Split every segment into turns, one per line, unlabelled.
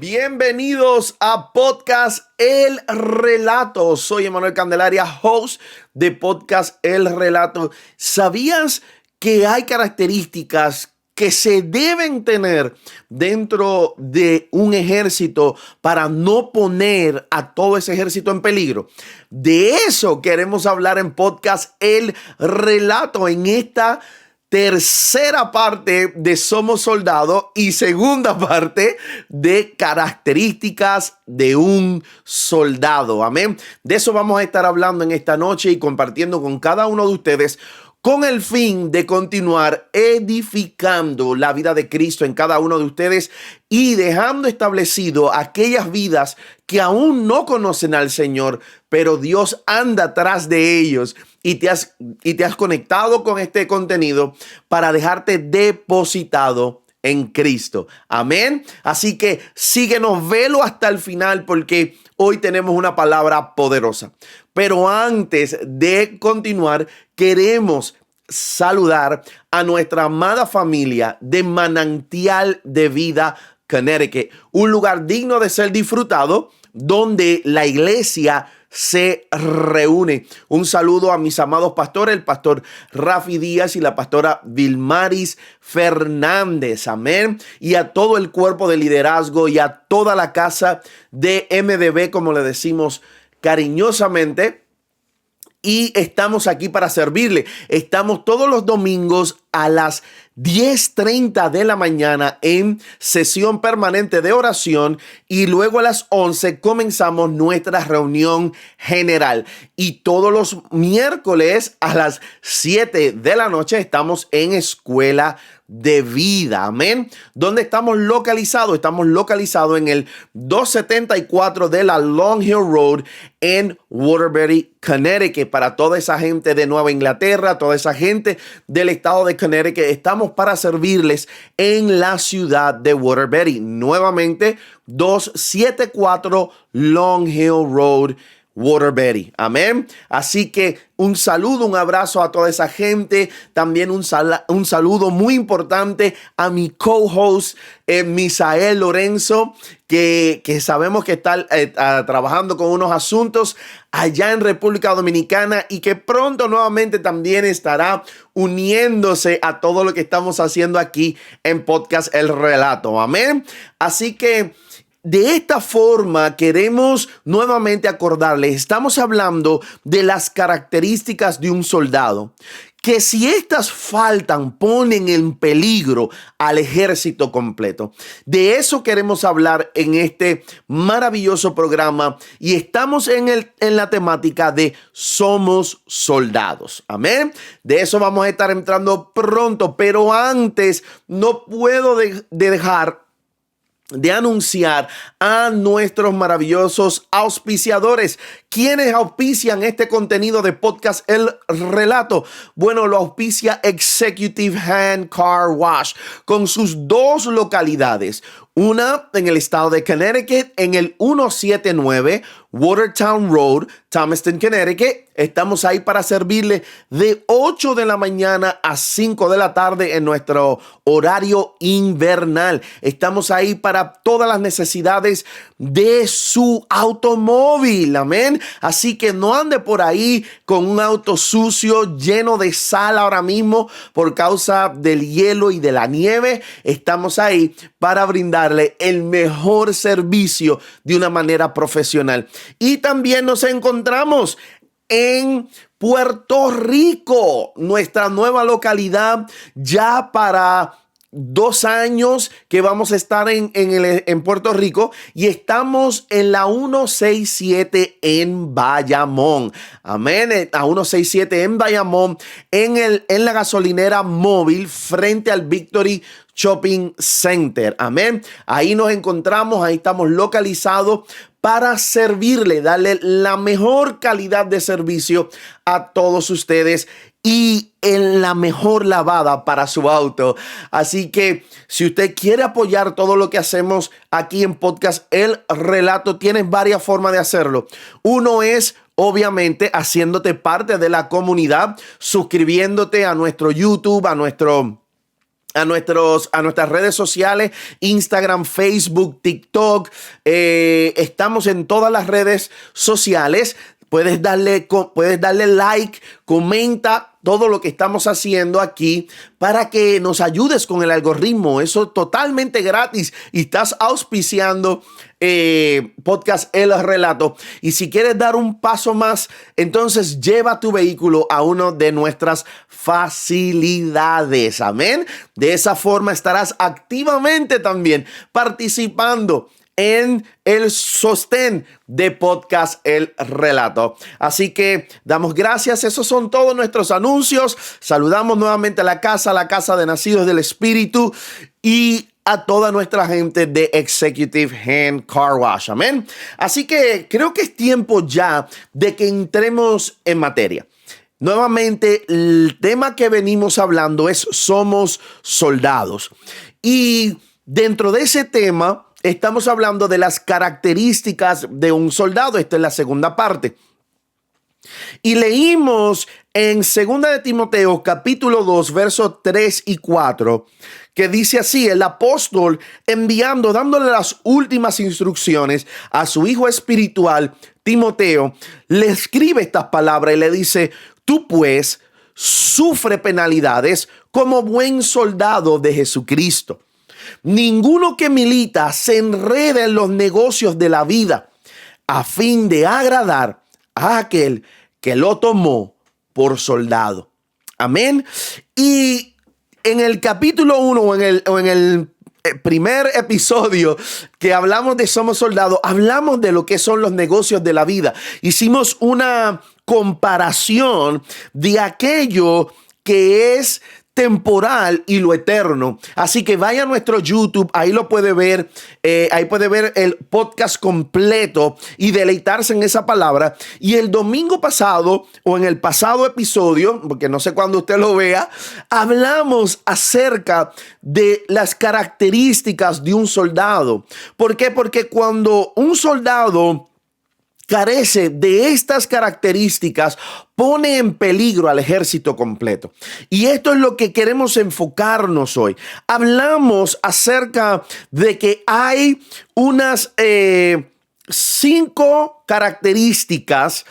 Bienvenidos a Podcast El Relato. Soy Emanuel Candelaria, host de Podcast El Relato. ¿Sabías que hay características que se deben tener dentro de un ejército para no poner a todo ese ejército en peligro? De eso queremos hablar en Podcast El Relato, en esta tercera parte de Somos Soldados y segunda parte de características de un soldado. Amén. De eso vamos a estar hablando en esta noche y compartiendo con cada uno de ustedes, con el fin de continuar edificando la vida de Cristo en cada uno de ustedes y dejando establecido aquellas vidas que aún no conocen al Señor, pero Dios anda atrás de ellos y te has conectado con este contenido para dejarte depositado en Cristo. Amén. Así que síguenos, velo hasta el final porque hoy tenemos una palabra poderosa. Pero antes de continuar, queremos saludar a nuestra amada familia de Manantial de Vida Connecticut, un lugar digno de ser disfrutado donde la iglesia se reúne. Un saludo a mis amados pastores, el pastor Rafi Díaz y la pastora Vilmaris Fernández, amén, y a todo el cuerpo de liderazgo y a toda la casa de MDB, como le decimos cariñosamente. Y estamos aquí para servirle. Estamos todos los domingos a las 10:30 de la mañana en sesión permanente de oración y luego a las 11 comenzamos nuestra reunión general. Y todos los miércoles a las 7 de la noche estamos en Escuela de Vida, amén. ¿Dónde estamos localizados? Estamos localizados en el 274 de la Long Hill Road en Waterbury, Connecticut. Para toda esa gente de Nueva Inglaterra, toda esa gente del estado de Connecticut, estamos para servirles en la ciudad de Waterbury. Nuevamente, 274 Long Hill Road, Waterbury. Amén. Así que un saludo, un abrazo a toda esa gente. También un saludo muy importante a mi co-host, Misael Lorenzo, que sabemos que está trabajando con unos asuntos allá en República Dominicana y que pronto nuevamente también estará uniéndose a todo lo que estamos haciendo aquí en Podcast El Relato. Amén. Así que de esta forma queremos nuevamente acordarles, estamos hablando de las características de un soldado, que si estas faltan ponen en peligro al ejército completo. De eso queremos hablar en este maravilloso programa y estamos en la temática de Somos Soldados. Amén. De eso vamos a estar entrando pronto, pero antes no puedo dejar de anunciar a nuestros maravillosos auspiciadores. ¿Quiénes auspician este contenido de Podcast El Relato? Bueno, lo auspicia Executive Hand Car Wash con sus dos localidades. Una en el estado de Connecticut, en el 179 Watertown Road, Thomaston, Connecticut. Estamos ahí para servirle de 8 de la mañana a 5 de la tarde en nuestro horario invernal. Estamos ahí para todas las necesidades de su automóvil. Amén. Así que no ande por ahí con un auto sucio, lleno de sal ahora mismo por causa del hielo y de la nieve. Estamos ahí para brindarle el mejor servicio de una manera profesional. Y también nos encontramos en Puerto Rico, nuestra nueva localidad, ya para 2 años que vamos a estar en Puerto Rico, y estamos en la 167 en Bayamón. Amén. A 167 en Bayamón, en la gasolinera móvil frente al Victory Shopping Center. Amén. Ahí nos encontramos, ahí estamos localizados para servirle, darle la mejor calidad de servicio a todos ustedes y en la mejor lavada para su auto. Así que si usted quiere apoyar todo lo que hacemos aquí en Podcast El Relato, tienes varias formas de hacerlo. Uno es obviamente haciéndote parte de la comunidad, suscribiéndote a nuestro YouTube, a nuestro a nuestras redes sociales, Instagram, Facebook, TikTok. Estamos en todas las redes sociales. Puedes darle like, comenta todo lo que estamos haciendo aquí para que nos ayudes con el algoritmo. Eso es totalmente gratis y estás auspiciando Podcast El Relato. Y si quieres dar un paso más, entonces lleva tu vehículo a una de nuestras facilidades. Amén. De esa forma estarás activamente también participando en el sostén de Podcast El Relato. Así que damos gracias. Esos son todos nuestros anuncios. Saludamos nuevamente a la casa de Nacidos del Espíritu y a toda nuestra gente de Executive Hand Car Wash. Amén. Así que creo que es tiempo ya de que entremos en materia. Nuevamente, el tema que venimos hablando es somos soldados. Y dentro de ese tema estamos hablando de las características de un soldado. Esta es la segunda parte. Y leímos en 2 de Timoteo, capítulo 2, versos 3 y 4, que dice así: el apóstol dándole las últimas instrucciones a su hijo espiritual, Timoteo, le escribe estas palabras y le dice: tú pues sufre penalidades como buen soldado de Jesucristo. Ninguno que milita se enreda en los negocios de la vida a fin de agradar a aquel que lo tomó por soldado. Amén. Y en el capítulo 1 o en el primer episodio que hablamos de Somos Soldados, hablamos de lo que son los negocios de la vida. Hicimos una comparación de aquello que es temporal y lo eterno. Así que vaya a nuestro YouTube, ahí lo puede ver, ahí puede ver el podcast completo y deleitarse en esa palabra. Y el domingo pasado o en el pasado episodio, porque no sé cuándo usted lo vea, hablamos acerca de las características de un soldado. ¿Por qué? Porque cuando un soldado carece de estas características, pone en peligro al ejército completo. Y esto es lo que queremos enfocarnos hoy. Hablamos acerca de que hay unas cinco características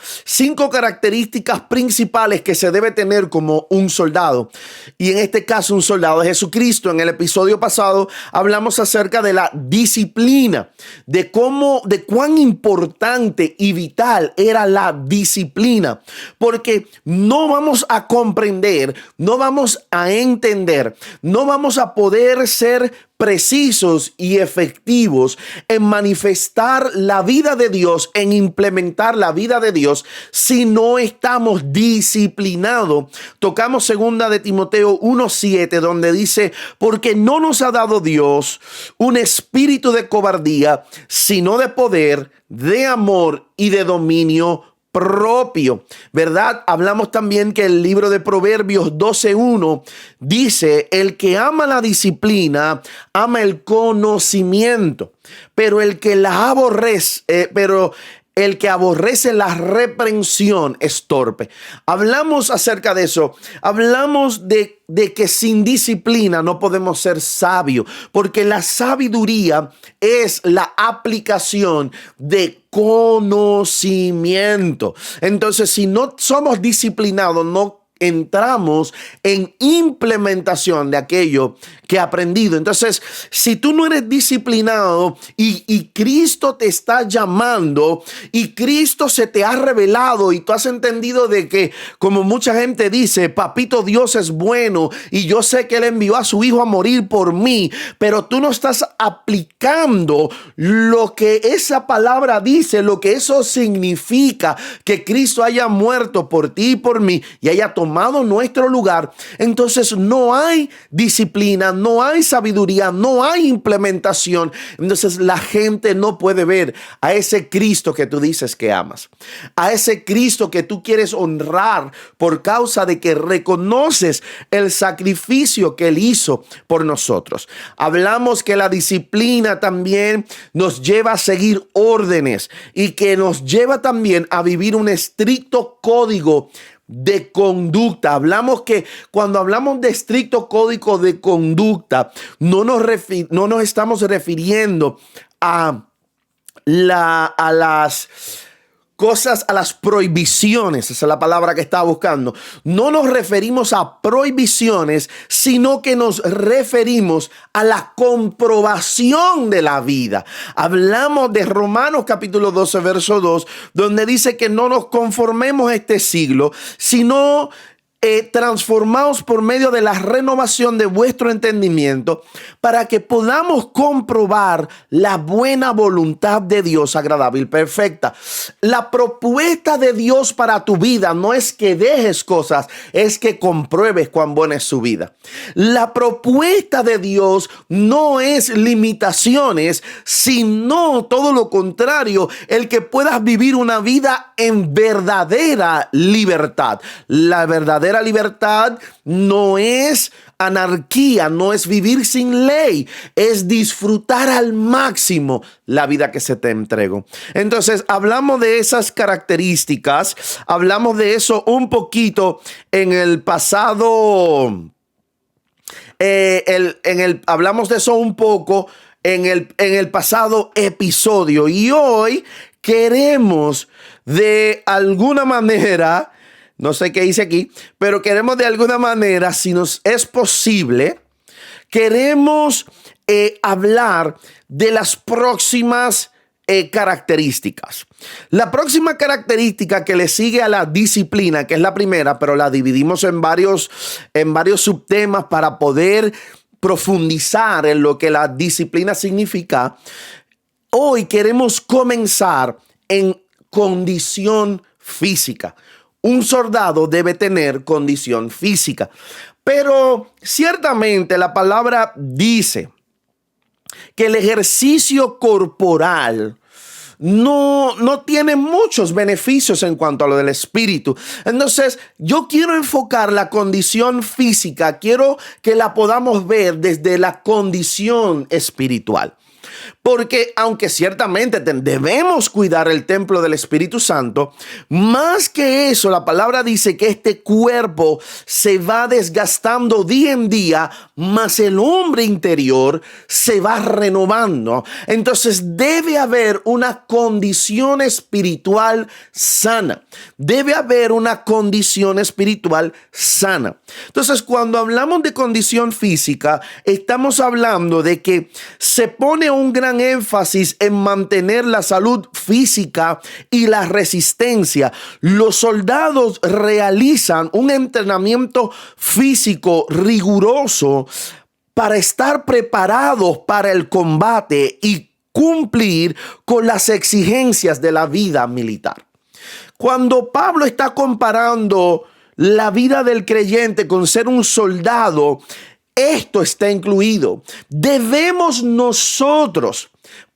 principales que se debe tener como un soldado. Y en este caso, un soldado de Jesucristo. En el episodio pasado hablamos acerca de la disciplina, de cuán importante y vital era la disciplina. Porque no vamos a comprender, no vamos a entender, no vamos a poder ser precisos y efectivos en manifestar la vida de Dios, en implementar la vida de Dios, si no estamos disciplinados. Tocamos 2 de Timoteo 1:7, donde dice: porque no nos ha dado Dios un espíritu de cobardía, sino de poder, de amor y de dominio propio, ¿verdad? Hablamos también que el libro de Proverbios 12:1 dice: el que ama la disciplina, ama el conocimiento, pero el que aborrece la reprensión es torpe. Hablamos acerca de eso. Hablamos de que sin disciplina no podemos ser sabios, porque la sabiduría es la aplicación de conocimiento. Entonces, si no somos disciplinados, no entramos en implementación de aquello que he aprendido. Entonces, si tú no eres disciplinado y Cristo te está llamando y Cristo se te ha revelado y tú has entendido de que, como mucha gente dice, papito Dios es bueno y yo sé que Él envió a su hijo a morir por mí, pero tú no estás aplicando lo que esa palabra dice, lo que eso significa, que Cristo haya muerto por ti y por mí y haya tomado nuestro lugar. Entonces no hay disciplina, no hay sabiduría, no hay implementación. Entonces la gente no puede ver a ese Cristo que tú dices que amas, a ese Cristo que tú quieres honrar por causa de que reconoces el sacrificio que Él hizo por nosotros. Hablamos que la disciplina también nos lleva a seguir órdenes y que nos lleva también a vivir un estricto código de conducta. Hablamos que cuando hablamos de estricto código de conducta, no nos estamos refiriendo a las cosas, a las prohibiciones, esa es la palabra que estaba buscando. No nos referimos a prohibiciones, sino que nos referimos a la comprobación de la vida. Hablamos de Romanos capítulo 12, verso 2, donde dice que no nos conformemos a este siglo, sino transformados por medio de la renovación de vuestro entendimiento, para que podamos comprobar la buena voluntad de Dios, agradable y perfecta. La propuesta de Dios para tu vida no es que dejes cosas, es que compruebes cuán buena es su vida. La propuesta de Dios no es limitaciones, sino todo lo contrario, el que puedas vivir una vida en verdadera libertad. La verdadera libertad no es anarquía, no es vivir sin ley, es disfrutar al máximo la vida que se te entregó. Entonces, hablamos de esas características, hablamos de eso un poquito en el pasado, hablamos de eso un poco en el pasado episodio, y hoy queremos de alguna manera, no sé qué dice aquí, pero queremos de alguna manera, si nos es posible, queremos hablar de las próximas características. La próxima característica que le sigue a la disciplina, que es la primera, pero la dividimos en varios subtemas para poder profundizar en lo que la disciplina significa. Hoy queremos comenzar en condición física. Un soldado debe tener condición física, pero ciertamente la palabra dice que el ejercicio corporal no tiene muchos beneficios en cuanto a lo del espíritu. Entonces, yo quiero enfocar la condición física, quiero que la podamos ver desde la condición espiritual. Porque aunque ciertamente debemos cuidar el templo del Espíritu Santo, más que eso, la palabra dice que este cuerpo se va desgastando día en día, más el hombre interior se va renovando. Entonces debe haber una condición espiritual sana. Debe haber una condición espiritual sana. Entonces, cuando hablamos de condición física, estamos hablando de que se pone un gran énfasis en mantener la salud física y la resistencia. Los soldados realizan un entrenamiento físico riguroso para estar preparados para el combate y cumplir con las exigencias de la vida militar. Cuando Pablo está comparando la vida del creyente con ser un soldado, esto está incluido. Debemos nosotros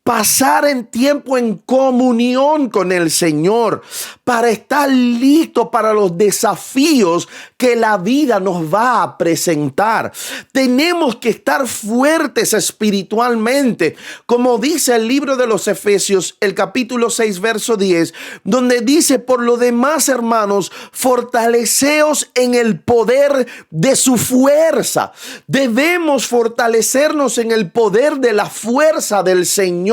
pasar en tiempo en comunión con el Señor para estar listos para los desafíos que la vida nos va a presentar. Tenemos que estar fuertes espiritualmente, como dice el libro de los Efesios, el capítulo 6, verso 10, donde dice: por lo demás, hermanos, fortaleceos en el poder de su fuerza. Debemos fortalecernos en el poder de la fuerza del Señor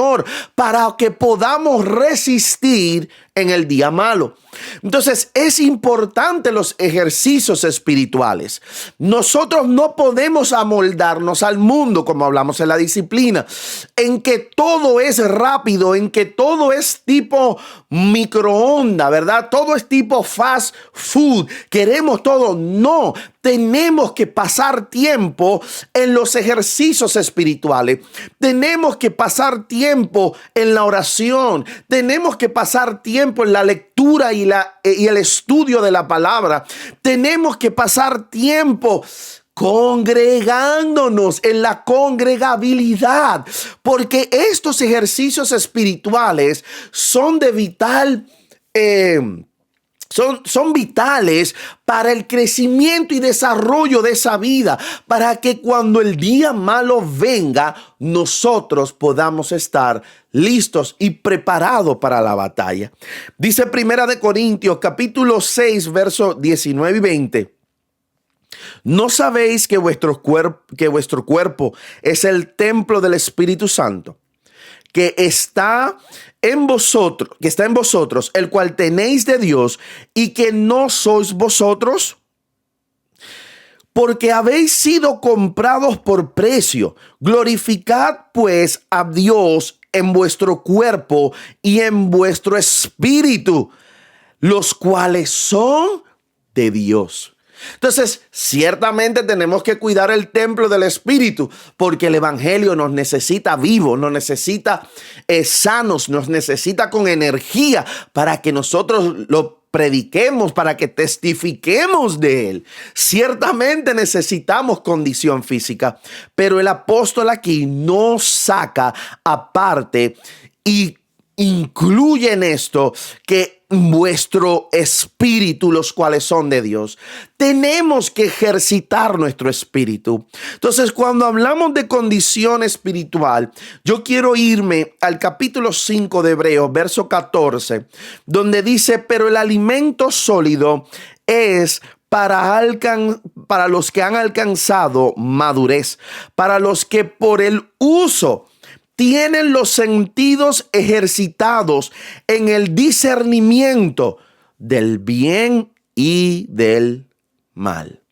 para que podamos resistir en el día malo. Entonces, es importante los ejercicios espirituales. Nosotros no podemos amoldarnos al mundo, como hablamos en la disciplina, en que todo es rápido, en que todo es tipo microondas, ¿verdad? Todo es tipo fast food. Queremos todo. No, tenemos que pasar tiempo en los ejercicios espirituales. Tenemos que pasar tiempo en la oración. Tenemos que pasar tiempo en la lectura y el estudio de la palabra. Tenemos que pasar tiempo congregándonos en la congregabilidad, porque estos ejercicios espirituales son de vital son vitales para el crecimiento y desarrollo de esa vida, para que cuando el día malo venga, nosotros podamos estar listos y preparados para la batalla. Dice Primera de Corintios, capítulo 6, versos 19 y 20. ¿No sabéis que vuestro cuerpo es el templo del Espíritu Santo, que está en vosotros, el cual tenéis de Dios, y que no sois vosotros? Porque habéis sido comprados por precio. Glorificad pues a Dios en vuestro cuerpo y en vuestro espíritu, los cuales son de Dios. Entonces, ciertamente tenemos que cuidar el templo del Espíritu, porque el Evangelio nos necesita vivos, nos necesita sanos, nos necesita con energía para que nosotros lo prediquemos, para que testifiquemos de él. Ciertamente necesitamos condición física, pero el apóstol aquí nos saca aparte y incluye en esto que vuestro espíritu, los cuales son de Dios. Tenemos que ejercitar nuestro espíritu. Entonces, cuando hablamos de condición espiritual, yo quiero irme al capítulo 5 de Hebreos, verso 14, donde dice: pero el alimento sólido es para los que han alcanzado madurez, para los que por el uso tienen los sentidos ejercitados en el discernimiento del bien y del mal.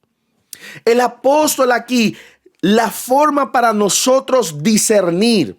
El apóstol aquí, la forma para nosotros discernir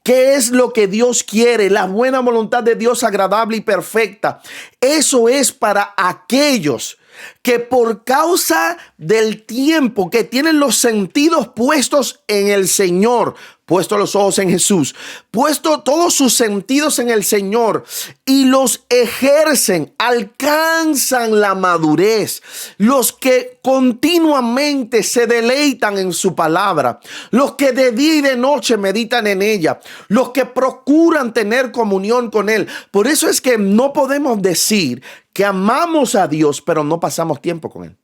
qué es lo que Dios quiere, la buena voluntad de Dios agradable y perfecta, eso es para aquellos que por causa del tiempo que tienen los sentidos puestos en el Señor, puesto los ojos en Jesús, puesto todos sus sentidos en el Señor y los ejercen, alcanzan la madurez, los que continuamente se deleitan en su palabra, los que de día y de noche meditan en ella, los que procuran tener comunión con Él. Por eso es que no podemos decir que amamos a Dios, pero no pasamos tiempo con Él.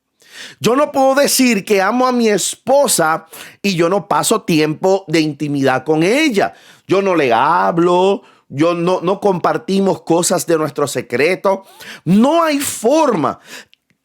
Yo no puedo decir que amo a mi esposa y yo no paso tiempo de intimidad con ella. Yo no le hablo, no compartimos cosas de nuestro secreto. No hay forma.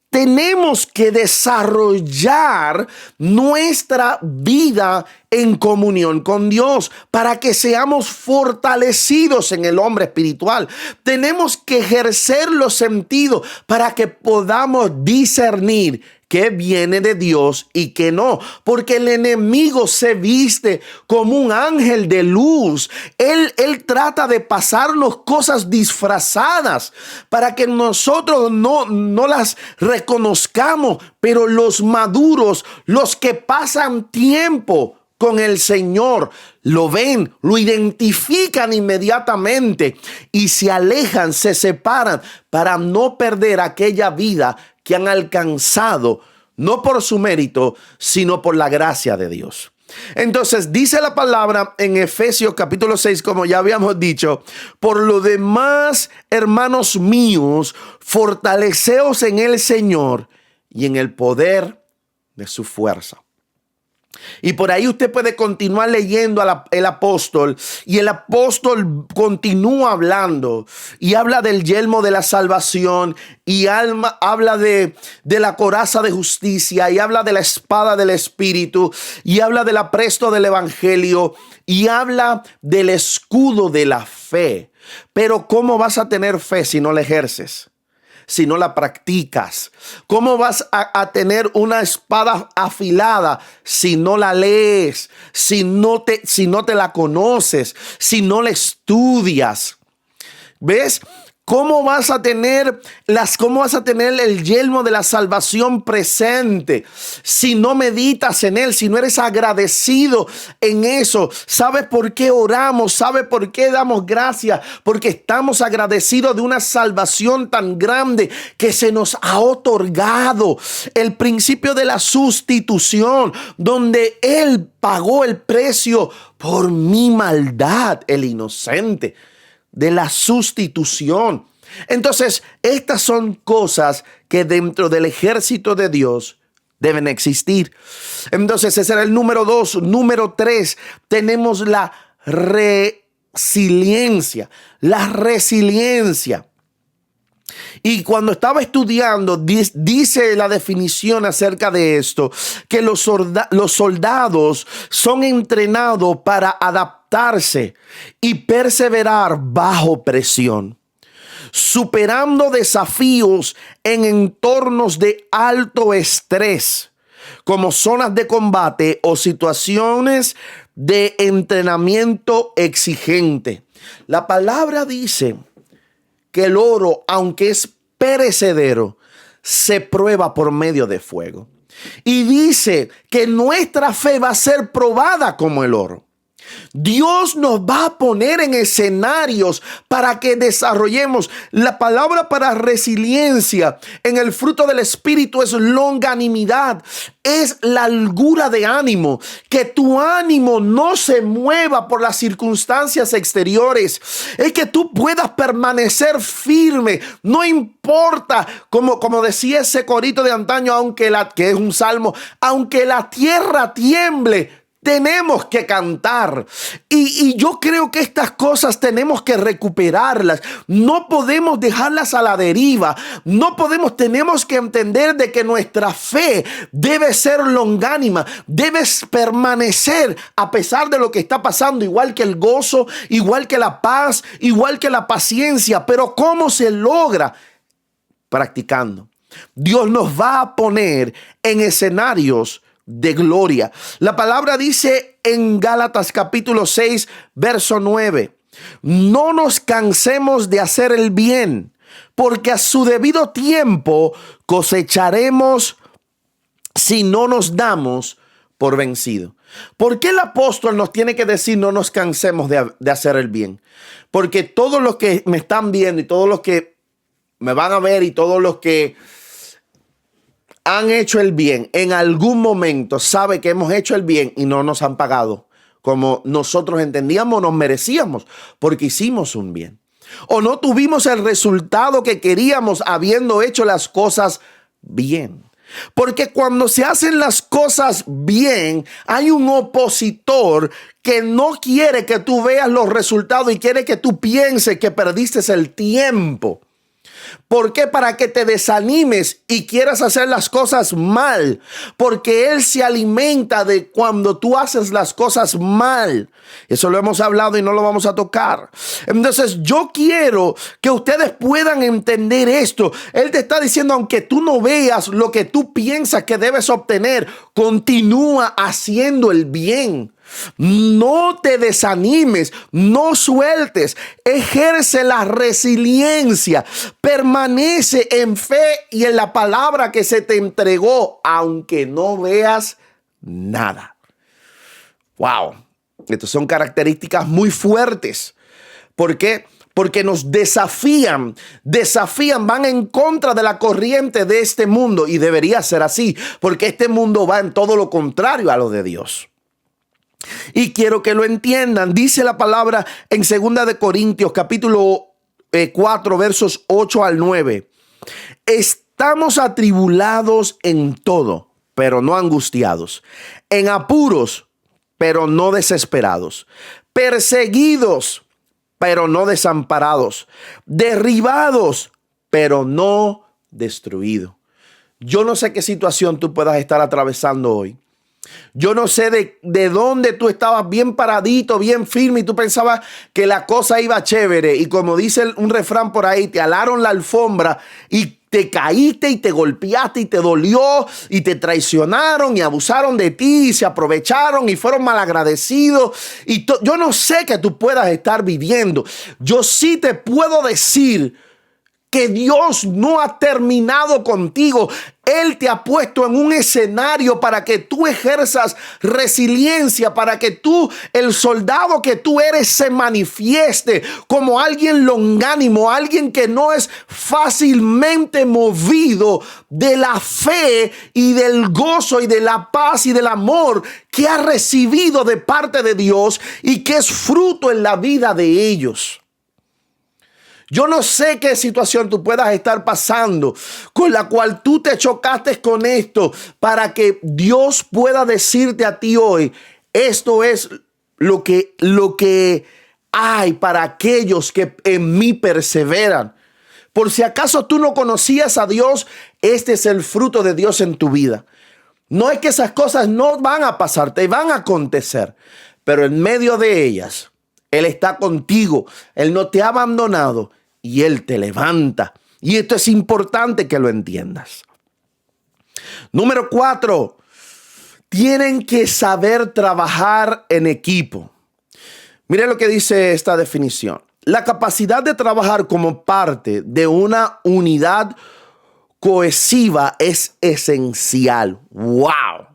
Tenemos que desarrollar nuestra vida en comunión con Dios para que seamos fortalecidos en el hombre espiritual. Tenemos que ejercer los sentidos para que podamos discernir qué viene de Dios y qué no, porque el enemigo se viste como un ángel de luz. Él trata de pasarnos cosas disfrazadas para que nosotros no las reconozcamos, pero los maduros, los que pasan tiempo con el Señor, lo ven, lo identifican inmediatamente y se alejan, se separan para no perder aquella vida que han alcanzado, no por su mérito, sino por la gracia de Dios. Entonces dice la palabra en Efesios capítulo 6, como ya habíamos dicho: por lo demás, hermanos míos, fortaleceos en el Señor y en el poder de su fuerza. Y por ahí usted puede continuar leyendo el apóstol, y el apóstol continúa hablando y habla del yelmo de la salvación, y habla de la coraza de justicia, y habla de la espada del Espíritu, y habla del apresto del Evangelio, y habla del escudo de la fe. Pero ¿cómo vas a tener fe si no la ejerces? Si no la practicas? ¿Cómo vas a tener una espada afilada si no la lees, si no te la conoces, si no la estudias? ¿Ves? ¿Cómo vas a tener el yelmo de la salvación presente si no meditas en él, si no eres agradecido en eso? ¿Sabes por qué oramos? ¿Sabes por qué damos gracias? Porque estamos agradecidos de una salvación tan grande que se nos ha otorgado. El principio de la sustitución, donde él pagó el precio por mi maldad, el inocente. De la sustitución. Entonces, estas son cosas que dentro del ejército de Dios deben existir. Entonces, ese era el número 2. Número 3, tenemos la resiliencia. La resiliencia. Y cuando estaba estudiando, dice la definición acerca de esto, que los soldados son entrenados para adaptarse y perseverar bajo presión, superando desafíos en entornos de alto estrés, como zonas de combate o situaciones de entrenamiento exigente. La palabra dice que el oro, aunque es perecedero, se prueba por medio de fuego. Y dice que nuestra fe va a ser probada como el oro. Dios nos va a poner en escenarios para que desarrollemos. La palabra para resiliencia en el fruto del Espíritu es longanimidad, es la largura de ánimo, que tu ánimo no se mueva por las circunstancias exteriores, es que tú puedas permanecer firme, no importa, como decía ese corito de antaño, que es un salmo, aunque la tierra tiemble, tenemos que cantar. Y yo creo que estas cosas tenemos que recuperarlas. No podemos dejarlas a la deriva. Tenemos que entender de que nuestra fe debe ser longánima. Debe permanecer a pesar de lo que está pasando. Igual que el gozo, igual que la paz, igual que la paciencia. Pero ¿cómo se logra? Practicando. Dios nos va a poner en escenarios de gloria. La palabra dice en Gálatas capítulo 6, verso 9: no nos cansemos de hacer el bien, porque a su debido tiempo cosecharemos si no nos damos por vencido. ¿Por qué el apóstol nos tiene que decir no nos cansemos de hacer el bien? Porque todos los que me están viendo y todos los que me van a ver y todos los que han hecho el bien, en algún momento sabe que hemos hecho el bien y no nos han pagado como nosotros entendíamos nos merecíamos, porque hicimos un bien. O no tuvimos el resultado que queríamos habiendo hecho las cosas bien. Porque cuando se hacen las cosas bien, hay un opositor que no quiere que tú veas los resultados y quiere que tú pienses que perdiste el tiempo. ¿Por qué? Para que te desanimes y quieras hacer las cosas mal. Porque Él se alimenta de cuando tú haces las cosas mal. Eso lo hemos hablado y no lo vamos a tocar. Entonces yo quiero que ustedes puedan entender esto. Él te está diciendo, aunque tú no veas lo que tú piensas que debes obtener, continúa haciendo el bien. No te desanimes, no sueltes, ejerce la resiliencia, permanece en fe y en la palabra que se te entregó, aunque no veas nada. Wow, estas son características muy fuertes. ¿Por qué? Porque nos desafían, van en contra de la corriente de este mundo, y debería ser así, porque este mundo va en todo lo contrario a lo de Dios. Y quiero que lo entiendan. Dice la palabra en 2 de Corintios capítulo 4 versos 8 al 9. Estamos atribulados en todo, pero no angustiados. En apuros, pero no desesperados. Perseguidos, pero no desamparados. Derribados, pero no destruidos. Yo no sé qué situación tú puedas estar atravesando hoy. Yo no sé de dónde tú estabas bien paradito, bien firme, y tú pensabas que la cosa iba chévere. Y como dice un refrán por ahí, te alaron la alfombra y te caíste y te golpeaste y te dolió y te traicionaron y abusaron de ti y se aprovecharon y fueron malagradecidos. Y yo no sé qué tú puedas estar viviendo. Yo sí te puedo decir que Dios no ha terminado contigo. Él te ha puesto en un escenario para que tú ejerzas resiliencia, para que tú, el soldado que tú eres, se manifieste como alguien longánimo, alguien que no es fácilmente movido de la fe y del gozo y de la paz y del amor que ha recibido de parte de Dios y que es fruto en la vida de ellos. Yo no sé qué situación tú puedas estar pasando con la cual tú te chocaste con esto para que Dios pueda decirte a ti hoy, esto es lo que hay para aquellos que en mí perseveran. Por si acaso tú no conocías a Dios, este es el fruto de Dios en tu vida. No es que esas cosas no van a pasar, te van a acontecer, pero en medio de ellas, Él está contigo, Él no te ha abandonado y Él te levanta. Y esto es importante que lo entiendas. Número 4, tienen que saber trabajar en equipo. Mire lo que dice esta definición. La capacidad de trabajar como parte de una unidad cohesiva es esencial. ¡Wow!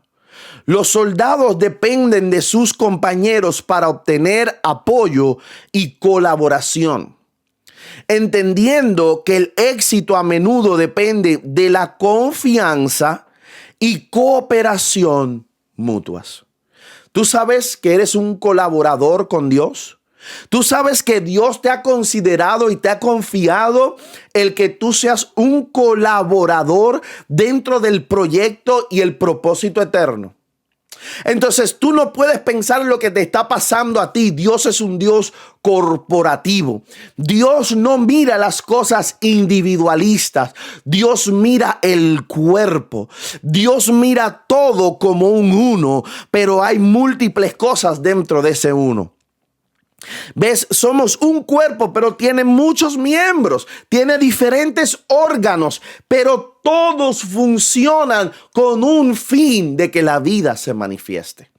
Los soldados dependen de sus compañeros para obtener apoyo y colaboración, entendiendo que el éxito a menudo depende de la confianza y cooperación mutuas. ¿Tú sabes que eres un colaborador con Dios? Tú sabes que Dios te ha considerado y te ha confiado el que tú seas un colaborador dentro del proyecto y el propósito eterno. Entonces tú no puedes pensar en lo que te está pasando a ti. Dios es un Dios corporativo. Dios no mira las cosas individualistas. Dios mira el cuerpo. Dios mira todo como un uno, pero hay múltiples cosas dentro de ese uno. ¿Ves? Somos un cuerpo, pero tiene muchos miembros, tiene diferentes órganos, pero todos funcionan con un fin de que la vida se manifieste.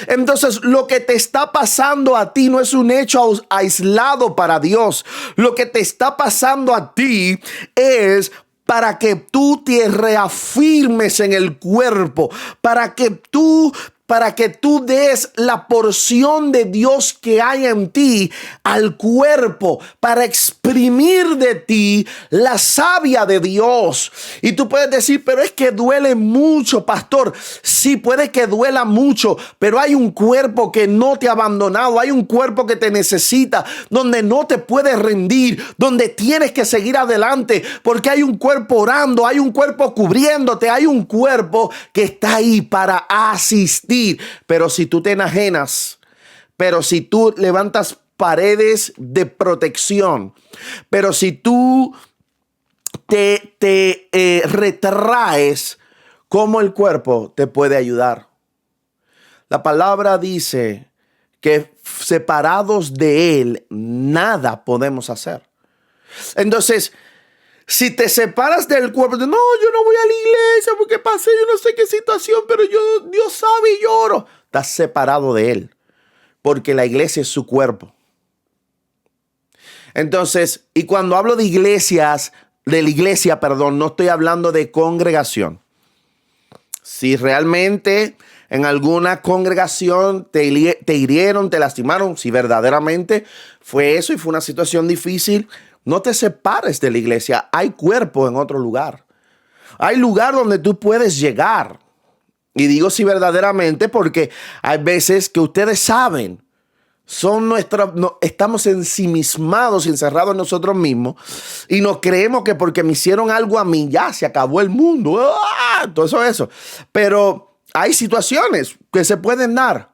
Entonces, lo que te está pasando a ti no es un hecho aislado para Dios. Lo que te está pasando a ti es para que tú te reafirmes en el cuerpo, para que tú des la porción de Dios que hay en ti al cuerpo, para exprimir de ti la savia de Dios. Y tú puedes decir, pero es que duele mucho, pastor. Sí, puede que duela mucho, pero hay un cuerpo que no te ha abandonado, hay un cuerpo que te necesita, donde no te puedes rendir, donde tienes que seguir adelante, porque hay un cuerpo orando, hay un cuerpo cubriéndote, hay un cuerpo que está ahí para asistir. Pero si tú te enajenas, pero si tú levantas paredes de protección, pero si tú te retraes, ¿cómo el cuerpo te puede ayudar? La palabra dice que separados de Él, nada podemos hacer. Entonces, si te separas del cuerpo, no, yo no voy a la iglesia porque pasé, yo no sé qué situación, pero Dios sabe y lloro. Estás separado de Él, porque la iglesia es su cuerpo. Entonces, y cuando hablo de iglesias, de la iglesia, perdón, no estoy hablando de congregación. Si realmente en alguna congregación te hirieron, te lastimaron, si verdaderamente fue eso y fue una situación difícil, no te separes de la iglesia. Hay cuerpo en otro lugar. Hay lugar donde tú puedes llegar. Y digo si verdaderamente porque hay veces que ustedes saben, estamos ensimismados y encerrados en nosotros mismos y nos creemos que porque me hicieron algo a mí ya se acabó el mundo. Todo eso. Pero hay situaciones que se pueden dar.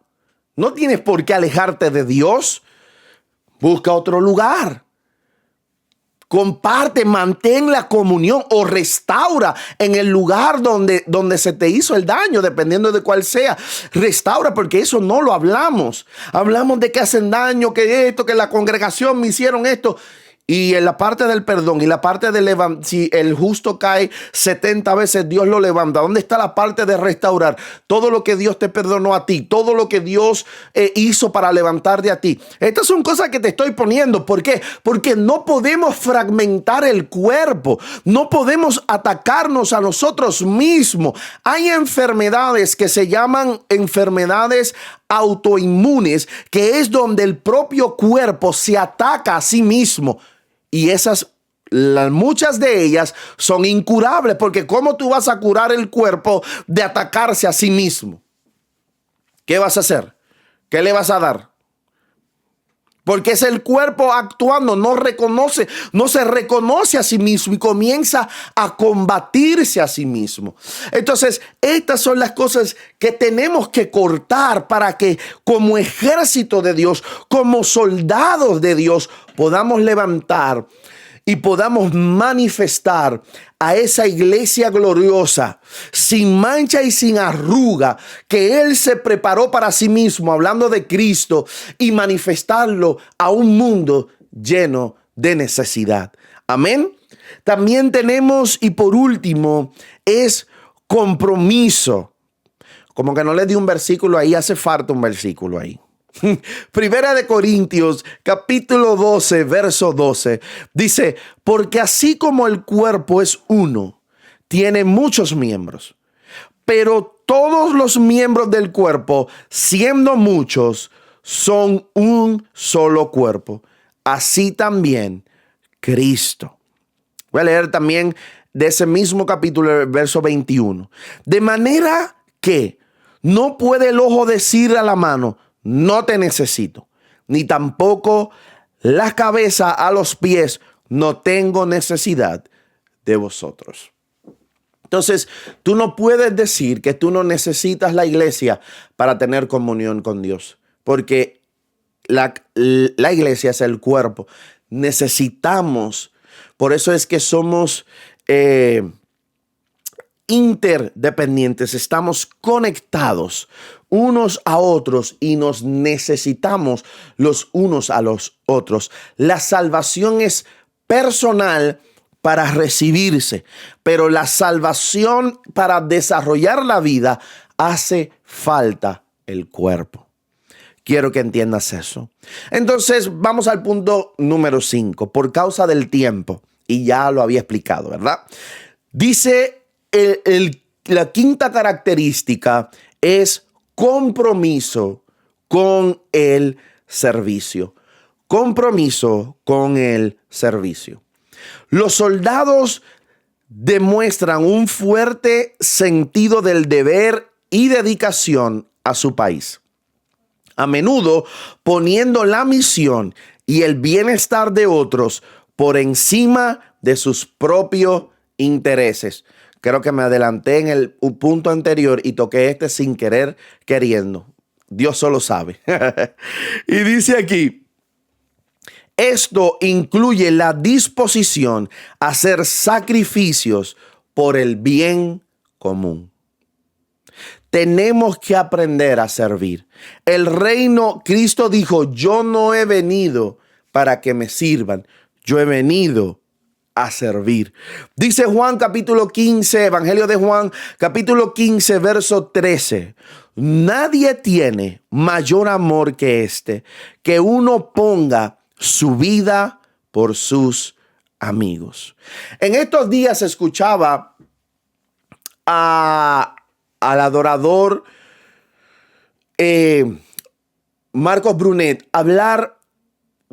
No tienes por qué alejarte de Dios. Busca otro lugar. Comparte, mantén la comunión o restaura en el lugar donde se te hizo el daño, dependiendo de cuál sea. Restaura, porque eso no lo hablamos. Hablamos de que hacen daño, que esto, que la congregación me hicieron esto. Y en la parte del perdón y la parte de levantar, si el justo cae 70 veces, Dios lo levanta. ¿Dónde está la parte de restaurar? Todo lo que Dios te perdonó a ti, todo lo que Dios hizo para levantar de a ti. Estas son cosas que te estoy poniendo. ¿Por qué? Porque no podemos fragmentar el cuerpo. No podemos atacarnos a nosotros mismos. Hay enfermedades que se llaman enfermedades autoinmunes, que es donde el propio cuerpo se ataca a sí mismo. Y muchas de ellas son incurables, porque ¿cómo tú vas a curar el cuerpo de atacarse a sí mismo? ¿Qué vas a hacer? ¿Qué le vas a dar? Porque es el cuerpo actuando, no se reconoce a sí mismo y comienza a combatirse a sí mismo. Entonces, estas son las cosas que tenemos que cortar para que como ejército de Dios, como soldados de Dios, podamos levantar y podamos manifestar a esa iglesia gloriosa, sin mancha y sin arruga, que Él se preparó para sí mismo, hablando de Cristo, y manifestarlo a un mundo lleno de necesidad. Amén. También tenemos, y por último, es compromiso. Como que no le di un versículo ahí, hace falta un versículo ahí. Primera de Corintios, capítulo 12, verso 12, dice: porque así como el cuerpo es uno, tiene muchos miembros, pero todos los miembros del cuerpo, siendo muchos, son un solo cuerpo. Así también Cristo. Voy a leer también de ese mismo capítulo, el verso 21. De manera que no puede el ojo decir a la mano: no te necesito, ni tampoco la cabeza a los pies: no tengo necesidad de vosotros. Entonces, tú no puedes decir que tú no necesitas la iglesia para tener comunión con Dios, porque la iglesia es el cuerpo. Necesitamos, por eso es que somos interdependientes, estamos conectados unos a otros y nos necesitamos los unos a los otros. La salvación es personal para recibirse, pero la salvación para desarrollar la vida hace falta el cuerpo. Quiero que entiendas eso. Entonces vamos al punto número 5, por causa del tiempo, y ya lo había explicado, ¿verdad? Dice la quinta característica es compromiso con el servicio. Compromiso con el servicio. Los soldados demuestran un fuerte sentido del deber y dedicación a su país, a menudo poniendo la misión y el bienestar de otros por encima de sus propios intereses. Creo que me adelanté en el punto anterior y toqué este sin querer, queriendo. Dios solo sabe. Y dice aquí: esto incluye la disposición a hacer sacrificios por el bien común. Tenemos que aprender a servir. El reino, Cristo dijo: yo no he venido para que me sirvan, yo he venido a servir. Dice Juan capítulo 15, Evangelio de Juan capítulo 15, verso 13. Nadie tiene mayor amor que este, que uno ponga su vida por sus amigos. En estos días escuchaba al adorador Marcos Brunet hablar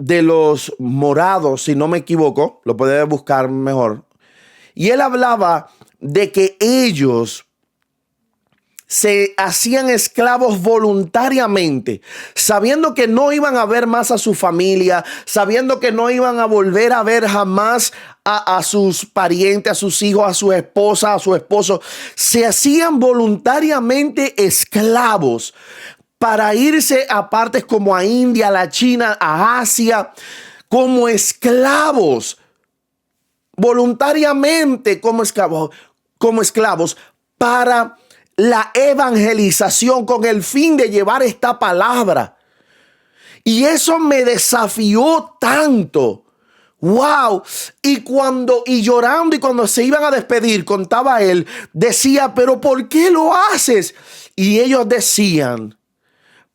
de los morados, si no me equivoco, lo puede buscar mejor. Y él hablaba de que ellos se hacían esclavos voluntariamente, sabiendo que no iban a ver más a su familia, sabiendo que no iban a volver a ver jamás a sus parientes, a sus hijos, a su esposa, a su esposo. Se hacían voluntariamente esclavos para irse a partes como a India, a la China, a Asia, como esclavos, voluntariamente como esclavos para la evangelización, con el fin de llevar esta palabra. Y eso me desafió tanto. Wow. Y llorando, y cuando se iban a despedir, contaba él, decía: pero ¿por qué lo haces? Y ellos decían: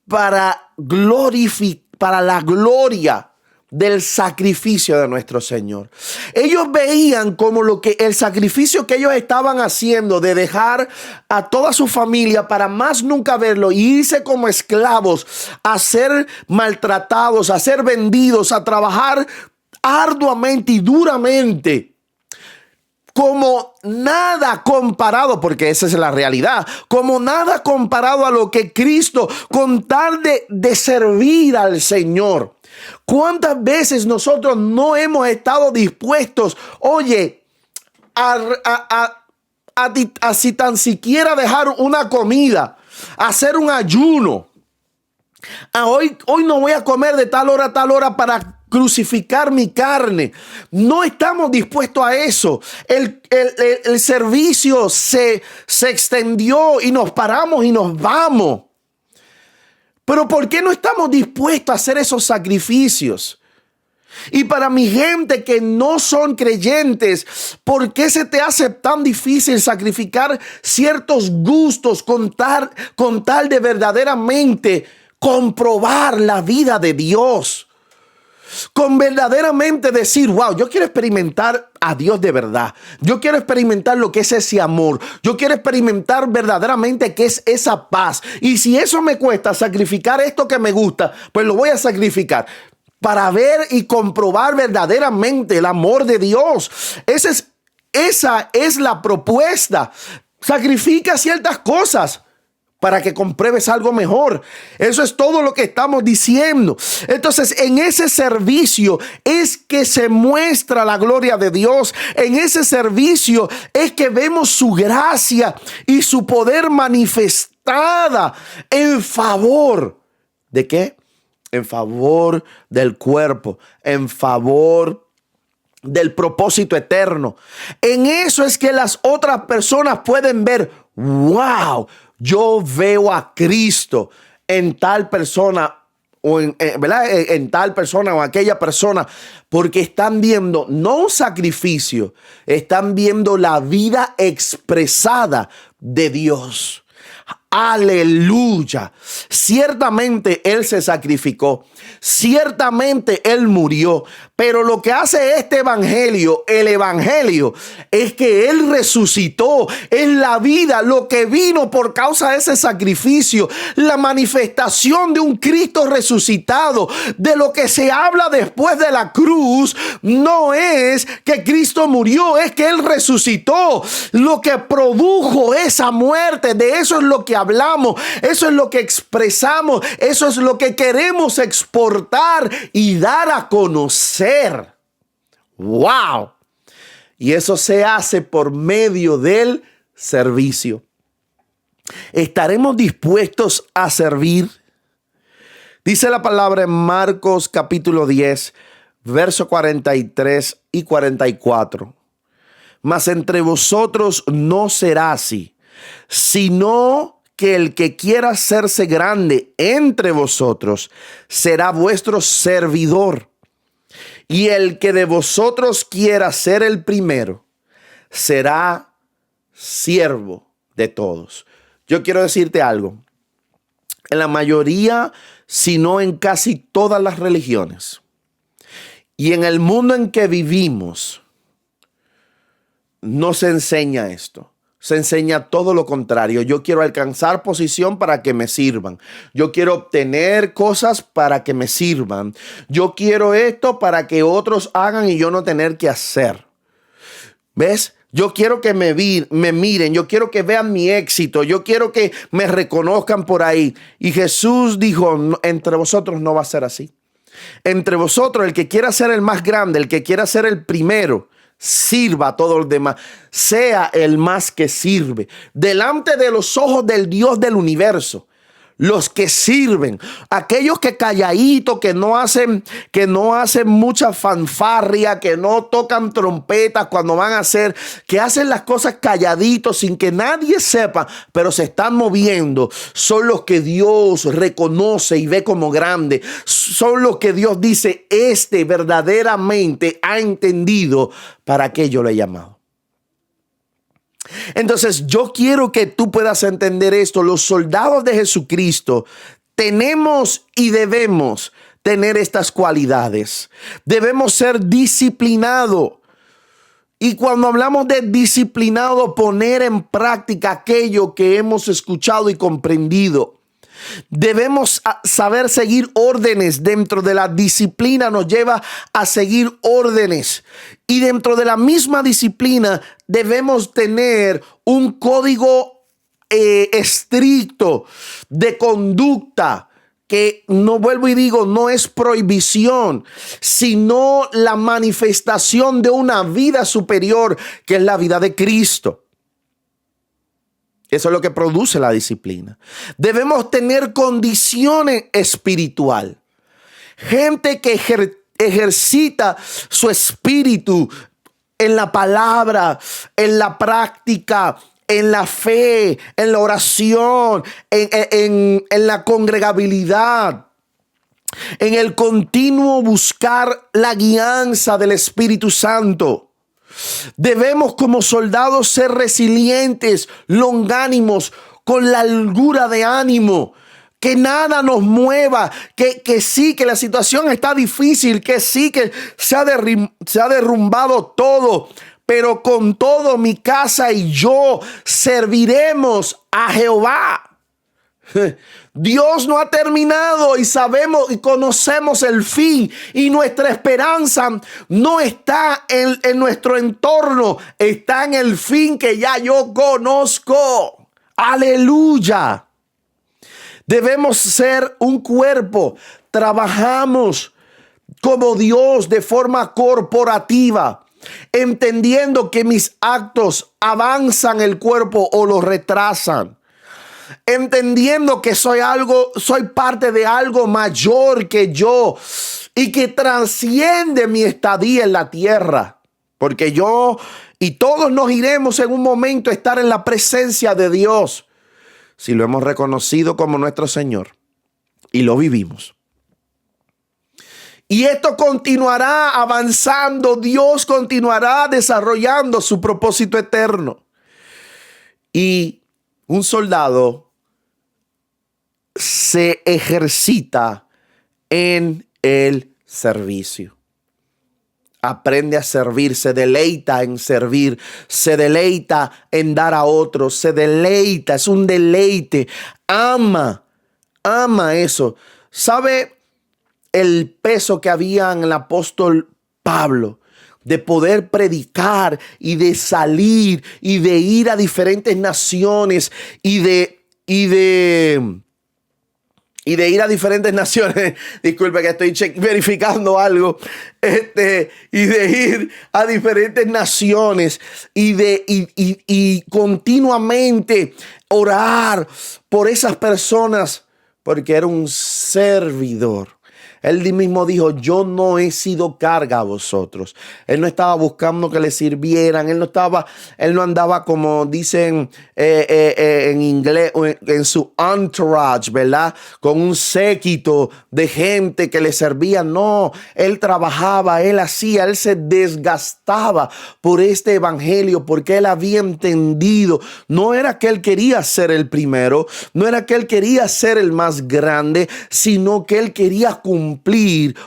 para la gloria del sacrificio de nuestro Señor. Ellos veían como el sacrificio que ellos estaban haciendo de dejar a toda su familia para más nunca verlo y irse como esclavos a ser maltratados, a ser vendidos, a trabajar arduamente y duramente, como nada comparado, porque esa es la realidad, como nada comparado a lo que Cristo, con tal de servir al Señor. ¿Cuántas veces nosotros no hemos estado dispuestos, oye, a si tan siquiera dejar una comida, a hacer un ayuno? Hoy no voy a comer de tal hora a tal hora para crucificar mi carne. No estamos dispuestos a eso. El servicio se extendió y nos paramos y nos vamos. Pero ¿por qué no estamos dispuestos a hacer esos sacrificios? Y para mi gente que no son creyentes, ¿por qué se te hace tan difícil sacrificar ciertos gustos con tal de verdaderamente comprobar la vida de Dios? Con verdaderamente decir, wow, yo quiero experimentar a Dios de verdad. Yo quiero experimentar lo que es ese amor. Yo quiero experimentar verdaderamente qué es esa paz. Y si eso me cuesta sacrificar esto que me gusta, pues lo voy a sacrificar para ver y comprobar verdaderamente el amor de Dios. Esa es la propuesta. Sacrifica ciertas cosas para que compruebes algo mejor. Eso es todo lo que estamos diciendo. Entonces, en ese servicio es que se muestra la gloria de Dios. En ese servicio es que vemos su gracia y su poder manifestada en favor ¿de qué? En favor del cuerpo, en favor del propósito eterno. En eso es que las otras personas pueden ver, wow, yo veo a Cristo en tal persona o ¿verdad? En tal persona o aquella persona, porque están viendo no un sacrificio, están viendo la vida expresada de Dios. Aleluya. Ciertamente Él se sacrificó. Ciertamente Él murió. Pero lo que hace este evangelio, el evangelio, es que Él resucitó. Es la vida, lo que vino por causa de ese sacrificio. La manifestación de un Cristo resucitado. De lo que se habla después de la cruz, no es que Cristo murió, es que Él resucitó. Lo que produjo esa muerte, de eso es lo que hablamos, eso es lo que expresamos, eso es lo que queremos exportar y dar a conocer. ¡Wow! Y eso se hace por medio del servicio. ¿Estaremos dispuestos a servir? Dice la palabra en Marcos capítulo 10, verso 43 y 44. Mas entre vosotros no será así, sino que el que quiera hacerse grande entre vosotros será vuestro servidor. Y el que de vosotros quiera ser el primero será siervo de todos. Yo quiero decirte algo. En la mayoría, si no en casi todas las religiones y en el mundo en que vivimos, no se enseña esto. Se enseña todo lo contrario. Yo quiero alcanzar posición para que me sirvan. Yo quiero obtener cosas para que me sirvan. Yo quiero esto para que otros hagan y yo no tener que hacer. ¿Ves? Yo quiero que me miren. Yo quiero que vean mi éxito. Yo quiero que me reconozcan por ahí. Y Jesús dijo, entre vosotros no va a ser así. Entre vosotros, el que quiera ser el más grande, el que quiera ser el primero, sirva a todos los demás, sea el más que sirve. Delante de los ojos del Dios del universo, los que sirven, aquellos que calladitos, que no hacen mucha fanfarria, que no tocan trompetas cuando van a hacer, que hacen las cosas calladitos sin que nadie sepa, pero se están moviendo, son los que Dios reconoce y ve como grande. Son los que Dios dice, este verdaderamente ha entendido para qué yo lo he llamado. Entonces yo quiero que tú puedas entender esto. Los soldados de Jesucristo tenemos y debemos tener estas cualidades. Debemos ser disciplinados. Y cuando hablamos de disciplinado, poner en práctica aquello que hemos escuchado y comprendido. Debemos saber seguir órdenes. Dentro de la disciplina nos lleva a seguir órdenes. Y dentro de la misma disciplina debemos tener un código estricto de conducta que no vuelvo y digo, no es prohibición, sino la manifestación de una vida superior, que es la vida de Cristo. Eso es lo que produce la disciplina. Debemos tener condiciones espiritual. Gente que ejercita su espíritu en la palabra, en la práctica, en la fe, en la oración, en la congregabilidad, en el continuo buscar la guianza del Espíritu Santo. Debemos como soldados ser resilientes, longánimos, con la holgura de ánimo. Que nada nos mueva, que sí, que la situación está difícil, que sí, que se ha derrumbado todo. Pero con todo, mi casa y yo serviremos a Jehová. Dios no ha terminado y sabemos y conocemos el fin, y nuestra esperanza no está en nuestro entorno, está en el fin que ya yo conozco. Aleluya. Debemos ser un cuerpo. Trabajamos como Dios de forma corporativa, entendiendo que mis actos avanzan el cuerpo o lo retrasan. Entendiendo que soy parte de algo mayor que yo y que trasciende mi estadía en la tierra. Porque yo y todos nos iremos en un momento a estar en la presencia de Dios, si lo hemos reconocido como nuestro Señor y lo vivimos. Y esto continuará avanzando. Dios continuará desarrollando su propósito eterno. Y un soldado se ejercita en el servicio. Aprende a servir, se deleita en servir, se deleita en dar a otros, se deleita, es un deleite. Ama eso. ¿Sabe el peso que había en el apóstol Pablo? De poder predicar y de salir y de ir a diferentes naciones y de ir a diferentes naciones. Disculpe que estoy verificando algo. Y de ir a diferentes naciones y continuamente orar por esas personas, porque era un servidor. Él mismo dijo, yo no he sido carga a vosotros. Él no estaba buscando que le sirvieran. Él no andaba como dicen en inglés, en su entourage, ¿verdad? Con un séquito de gente que le servía. No, él trabajaba, él hacía, él se desgastaba por este evangelio, porque él había entendido. No era que él quería ser el primero, no era que él quería ser el más grande, sino que él quería cumplir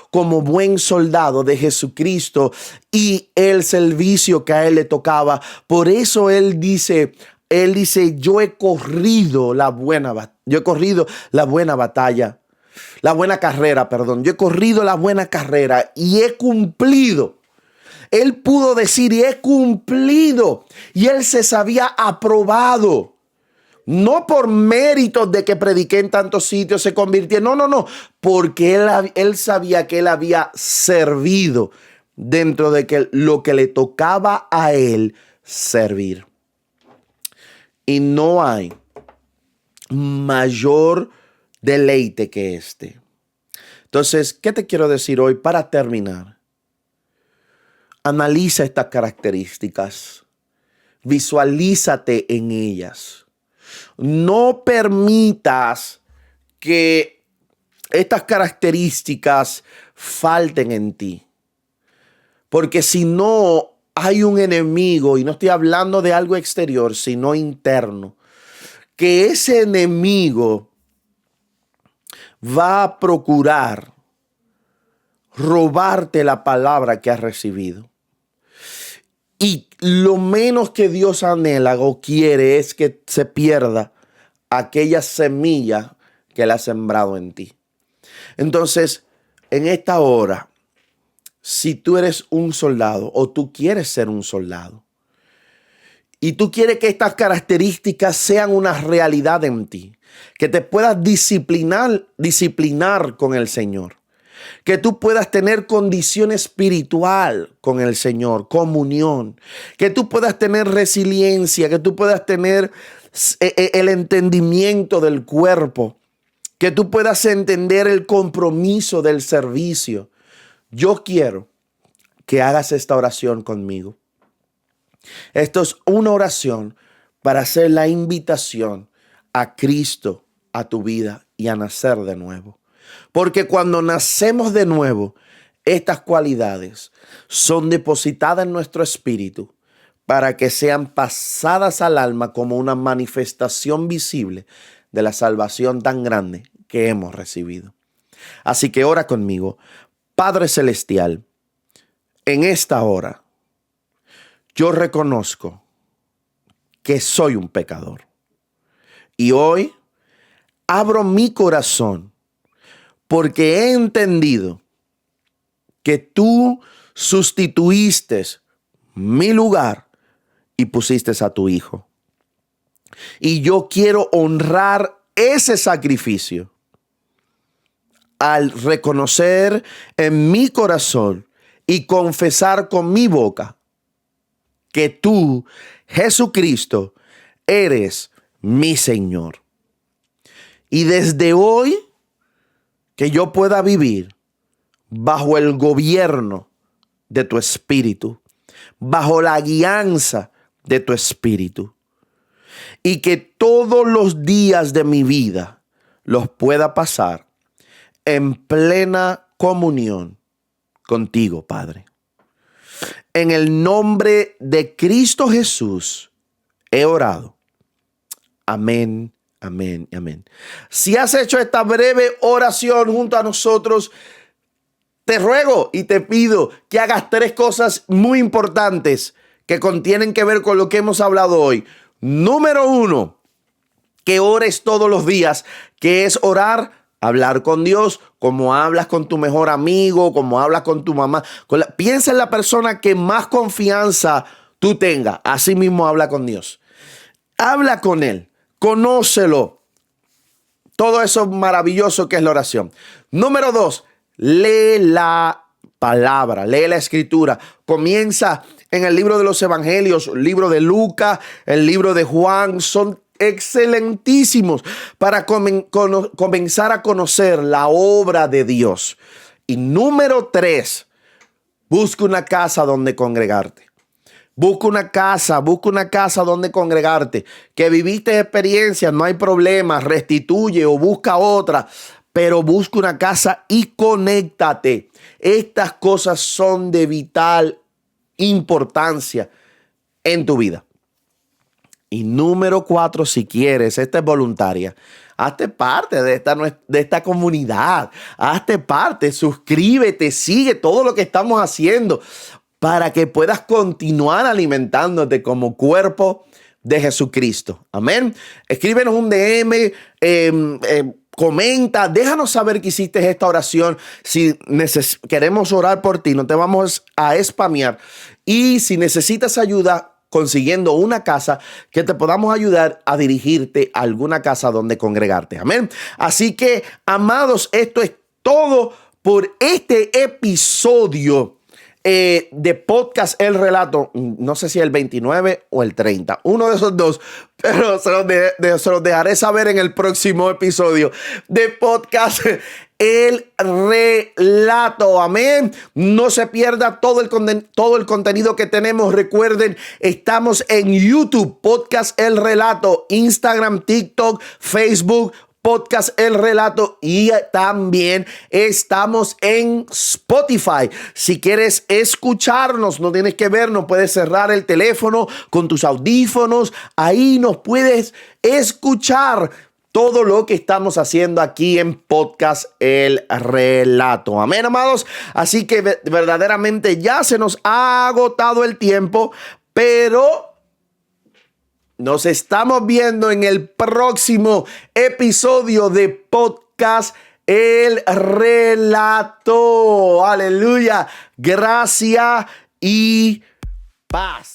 como buen soldado de Jesucristo y el servicio que a él le tocaba. Por eso él dice, yo he corrido la buena batalla, yo he corrido la buena carrera y he cumplido. Él pudo decir, y he cumplido, y él se sabía aprobado. No por méritos de que prediqué en tantos sitios, se convirtió. No. Porque él sabía que él había servido dentro de lo que le tocaba a él servir. Y no hay mayor deleite que este. Entonces, ¿qué te quiero decir hoy para terminar? Analiza estas características. Visualízate en ellas. No permitas que estas características falten en ti. Porque si no, hay un enemigo, y no estoy hablando de algo exterior, sino interno, que ese enemigo va a procurar robarte la palabra que has recibido. Y lo menos que Dios anhela o quiere es que se pierda aquella semilla que Él ha sembrado en ti. Entonces, en esta hora, si tú eres un soldado o tú quieres ser un soldado y tú quieres que estas características sean una realidad en ti, que te puedas disciplinar con el Señor, que tú puedas tener condición espiritual con el Señor, comunión, que tú puedas tener resiliencia, que tú puedas tener el entendimiento del cuerpo, que tú puedas entender el compromiso del servicio. Yo quiero que hagas esta oración conmigo. Esto es una oración para hacer la invitación a Cristo a tu vida y a nacer de nuevo. Porque cuando nacemos de nuevo, estas cualidades son depositadas en nuestro espíritu para que sean pasadas al alma como una manifestación visible de la salvación tan grande que hemos recibido. Así que ora conmigo. Padre Celestial, en esta hora, yo reconozco que soy un pecador. Y hoy abro mi corazón porque he entendido que tú sustituiste mi lugar y pusiste a tu Hijo. Y yo quiero honrar ese sacrificio al reconocer en mi corazón y confesar con mi boca que tú, Jesucristo, eres mi Señor. Y desde hoy, que yo pueda vivir bajo el gobierno de tu Espíritu, bajo la guianza de tu Espíritu, y que todos los días de mi vida los pueda pasar en plena comunión contigo, Padre. En el nombre de Cristo Jesús he orado. Amén, amén, amén. Si has hecho esta breve oración junto a nosotros, te ruego y te pido que hagas 3 cosas muy importantes que tienen que ver con lo que hemos hablado hoy. Número 1, que ores todos los días, que es orar, hablar con Dios, como hablas con tu mejor amigo, como hablas con tu mamá. Piensa en la persona que más confianza tú tengas. Así mismo habla con Dios. Habla con Él, conócelo. Todo eso maravilloso que es la oración. Número 2, lee la palabra, lee la escritura. Comienza en el libro de los evangelios, el libro de Lucas, el libro de Juan. Son excelentísimos para comenzar a conocer la obra de Dios. Y número 3, busca una casa donde congregarte. Busca una casa donde congregarte. Que viviste experiencias, no hay problema, restituye o busca otra, pero busca una casa y conéctate. Estas cosas son de vital importancia en tu vida. Y número 4, si quieres, esta es voluntaria. Hazte parte de esta comunidad. Hazte parte, suscríbete, sigue todo lo que estamos haciendo para que puedas continuar alimentándote como cuerpo de Jesucristo. Amén. Escríbenos un DM, comenta, déjanos saber que hiciste esta oración. Si queremos orar por ti, no te vamos a spamear. Y si necesitas ayuda consiguiendo una casa, que te podamos ayudar a dirigirte a alguna casa donde congregarte. Amén. Así que, amados, esto es todo por este episodio de podcast El Relato. No sé si el 29 o el 30, uno de esos dos, pero se los dejaré saber en el próximo episodio de podcast El Relato. Amén. No se pierda todo el contenido que tenemos. Recuerden, estamos en YouTube, podcast El Relato, Instagram, TikTok, Facebook, podcast El Relato, y también estamos en Spotify. Si quieres escucharnos, no tienes que vernos, puedes cerrar el teléfono con tus audífonos. Ahí nos puedes escuchar todo lo que estamos haciendo aquí en podcast El Relato. Amén, amados. Así que verdaderamente ya se nos ha agotado el tiempo, pero nos estamos viendo en el próximo episodio de podcast El Relato. Aleluya. Gracia y paz.